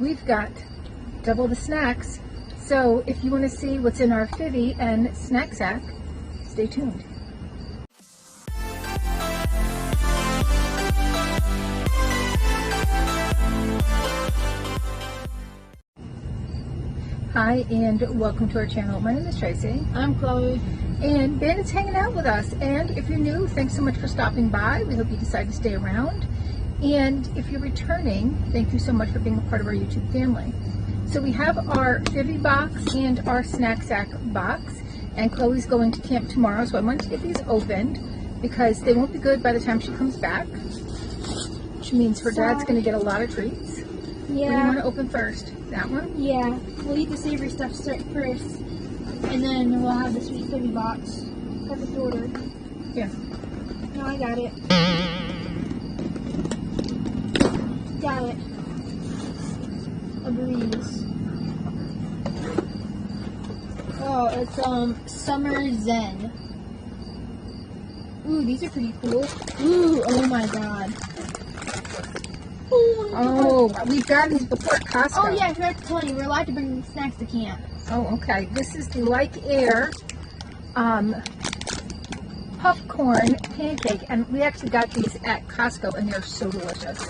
we've got double the snacks. So if you want to see what's in our Phivi and SnackSack, stay tuned. Hi and welcome to our channel. My name is Tracy. I'm Chloe. And Bandit's hanging out with us. And if you're new, thanks so much for stopping by. We hope you decide to stay around. And if you're returning, thank you so much for being a part of our YouTube family. So we have our Phivi box and our SnackSack box. And Chloe's going to camp tomorrow, so I wanted to get these opened because they won't be good by the time she comes back. Which means her dad's going to get a lot of treats. Yeah. What do you want to open first? That one? Yeah. We'll eat the savory stuff first, and then we'll have the sweet Phivi box. Perfect order. Yeah. No, I got it. Got it. A breeze. Oh, it's Summer Zen. Ooh, these are pretty cool. Ooh, oh my god. Oh, we've gotten these before at Costco. Oh yeah, I forgot to tell you, we're allowed to bring snacks to camp. Oh, okay. This is the Like Air popcorn pancake, and we actually got these at Costco, and they're so delicious.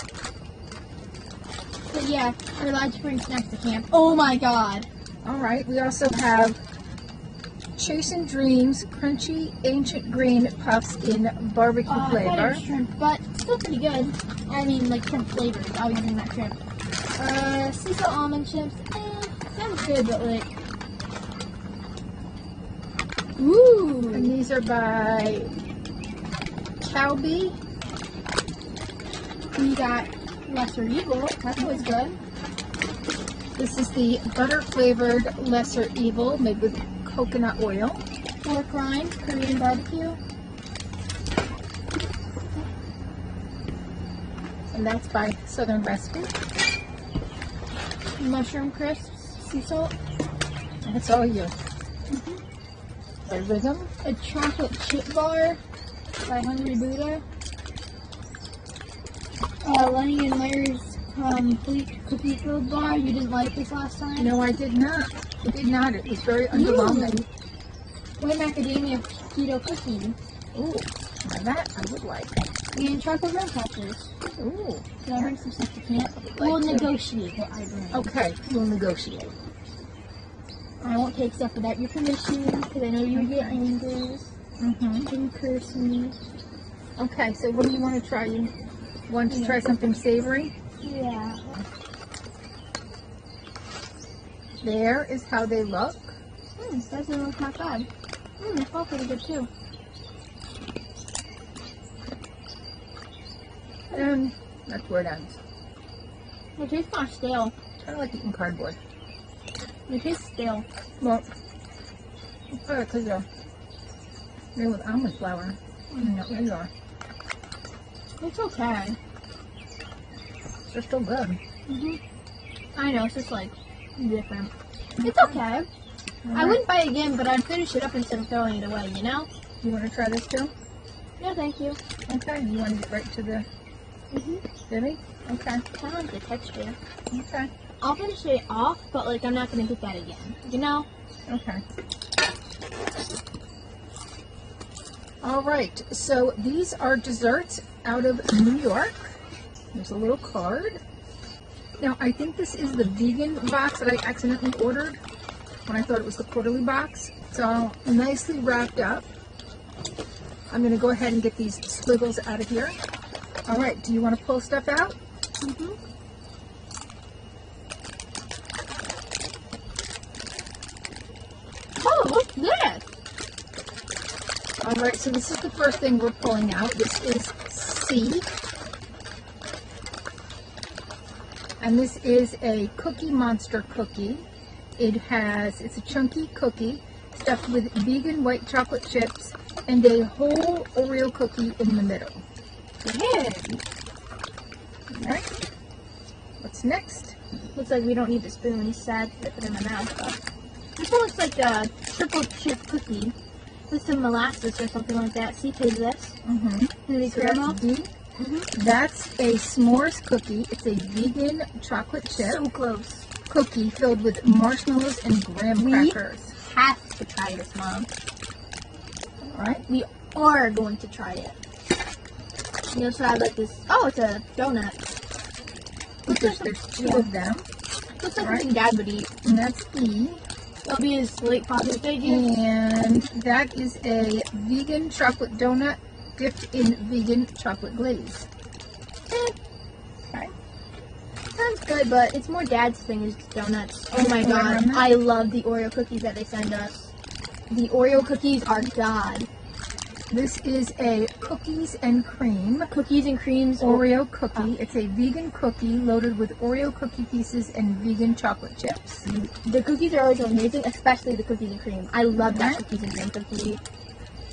But yeah, we're allowed to bring snacks to camp. Oh my god. All right. We also have Chasing Dreams Crunchy Ancient Green Puffs in barbecue I thought it flavor. was shrimp, but still pretty good. I mean, like shrimp flavored. I was using that shrimp. Sea salt almond chips. Sounds good, but like. Ooh. And these are by Calbee. We got Lesser Evil. That's always good. This is the butter flavored Lesser Evil made with coconut oil. Pork rind, Korean barbecue. And that's by Southern Recipe. Mushroom crisps, sea salt. That's all you. By Rhythm. A chocolate chip bar by Hungry Buddha. Lenny and Larry's complete cookie filled bar. You didn't like this last time? No, I did not. I did not. It was very underwhelming. White macadamia keto cookie. Ooh, now that I would like. And chocolate graham crackers. Ooh. Can I bring some stuff to camp? Like We'll to. negotiate what I bring. Okay, we'll negotiate. I won't take stuff without your permission because I know you get angry and curse me. Okay, so what do you want to try? You want to try something savory? Yeah. There is how they look. Doesn't look not bad. They smell pretty good too. And that's where it ends. It tastes kind of stale. Kind of like eating cardboard. It tastes stale. Well, it's probably because they're made with almond flour. There you are. It's okay. They're still good. I know, it's just like different. It's okay. I wouldn't buy it again, but I'd finish it up instead of throwing it away, you know? You want to try this too? Yeah, thank you. Okay, you want to get right to the Phivi? Okay. I like the texture. Okay. I'll finish it off, but like I'm not going to get that again, you know? Okay. All right, so these are desserts out of New York. There's a little card. Now, I think this is the vegan box that I accidentally ordered when I thought it was the quarterly box. It's all nicely wrapped up. I'm going to go ahead and get these squiggles out of here. All right, do you want to pull stuff out? Oh, what's this? All right, so this is the first thing we're pulling out. This is C. And this is a Cookie Monster cookie. It's a chunky cookie stuffed with vegan white chocolate chips and a whole Oreo cookie in the middle. Good. All right, what's next? Looks like we don't need the spoon. Sad to put it in my mouth. But this one looks like a triple chip cookie with some molasses or something like that. See, taste this. So caramel. that's D. That's a s'mores cookie. It's a vegan chocolate chip So close. cookie filled with marshmallows and graham crackers. Have to try this, Mom. All right. We are going to try it. You know, so I like this. Oh, it's a donut. There's two of them. Looks like Right. something Dad would eat. And that's E. That'll be his late father's day gift. And that is a vegan chocolate donut dipped in vegan chocolate glaze. Okay. Sounds good, but it's more Dad's thing is donuts. Oh my Oreo god, on that? I love the Oreo cookies that they send us. The Oreo cookies are god. This is a cookies and cream Cookies and creams. Oreo cookie. It's a vegan cookie loaded with Oreo cookie pieces and vegan chocolate chips. The cookies are always amazing, especially the cookies and cream. I love that cookies and cream cookie.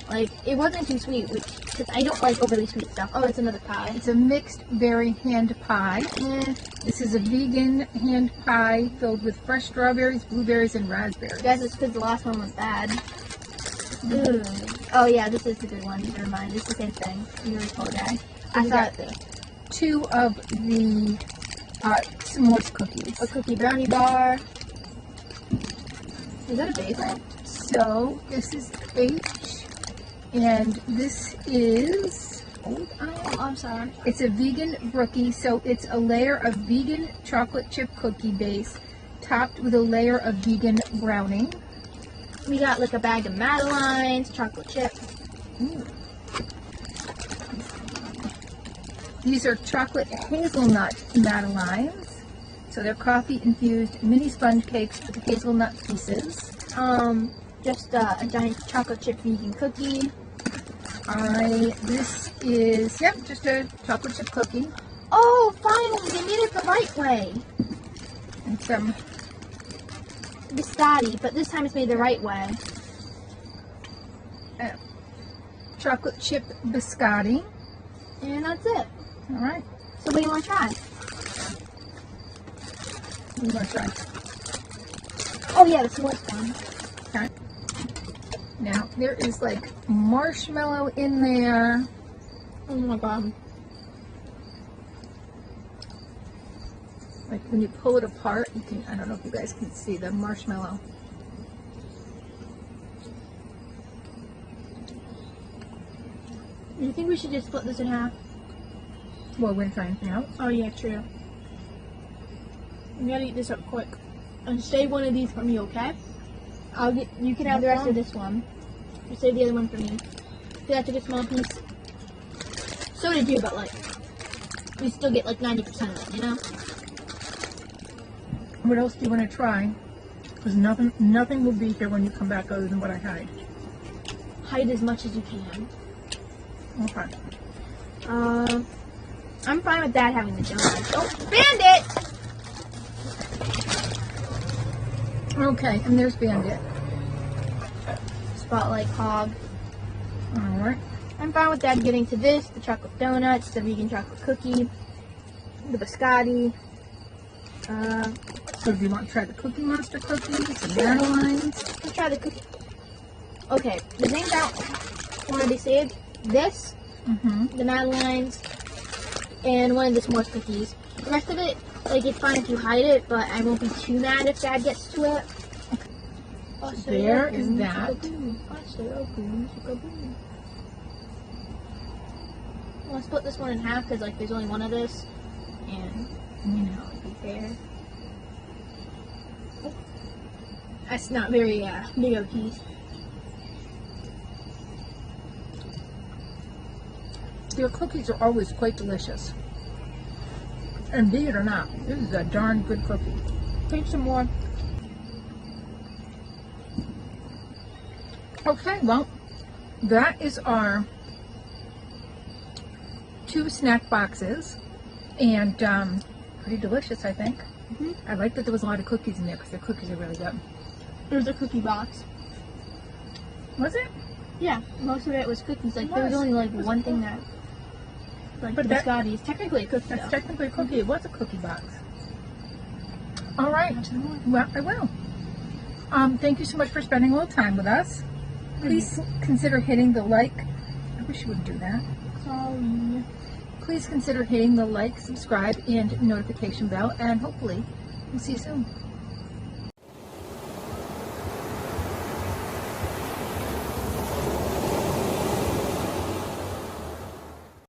Like, it wasn't too sweet, because I don't like overly sweet stuff. Oh, it's another pie. It's a mixed berry hand pie. This is a vegan hand pie filled with fresh strawberries, blueberries, and raspberries. Guys, it's because the last one was bad. Ooh. Oh yeah, this is a good one. Never mind. It's the same thing. You're a cool guy. I we thought got two of the s'mores cookies. a cookie brownie bar. Is that a base? So this is H, and this is, hold on. Oh, I'm sorry. It's a vegan brookie, so it's a layer of vegan chocolate chip cookie base topped with a layer of vegan browning. We got like a bag of Madeleines, chocolate chip. Ooh. These are chocolate hazelnut Madeleines. So they're coffee infused mini sponge cakes with hazelnut pieces. Just a giant chocolate chip vegan cookie. This is, yep, just a chocolate chip cookie. Oh, finally, they made it the right way. And some Biscotti, but this time it's made the right way. chocolate chip biscotti. And that's it. All right, So what do you want to try? we're gonna try. Oh yeah, the s'mores one. Okay. Now there is like marshmallow in there. Oh my god. Like when you pull it apart, you can, I don't know if you guys can see the marshmallow. Do you think we should just split this in half? Well, we're gonna try anything else. Oh yeah, true. We gotta eat this up quick. And save one of these for me, okay? You can have the rest of this one. You save the other one for me. See, I took a small piece. So did you, but like, we still get like 90% of it, you know? What else do you want to try? Because nothing will be here when you come back other than what I hide. Hide as much as you can. Okay. I'm fine with Dad having the donuts. Oh, Bandit! Okay, and there's Bandit. Spotlight hog. All right. I'm fine with Dad getting to this, the chocolate donuts, the vegan chocolate cookie, the biscotti. So do you want to try the Cookie Monster cookies, the Madeleines? Let's try the cookie. Okay, the things out want to be saved. This, the Madeleines, and one of the s'mores cookies. The rest of it, like, it's fine if you hide it, but I won't be too mad if Dad gets to it. There is that. I'll split this one in half because, like, there's only one of this, and, you know, it'd be fair. That's not very big of a piece. Your cookies are always quite delicious. And be it or not, this is a darn good cookie. Take some more. Okay, well, that is our 2 snack boxes. And pretty delicious, I think. I like that there was a lot of cookies in there because the cookies are really good. There's a cookie box. Was it? Yeah, most of it was cookies. Like, there was only, like, one thing that... Like, But the that- biscotti is technically a cookie, That's though. technically a cookie. It was a cookie box. All right. Well, I will. Thank you so much for spending a little time with us. Please consider hitting the like. I wish you would do that. Sorry. please consider hitting the like, subscribe, and notification bell, and hopefully we'll see you soon.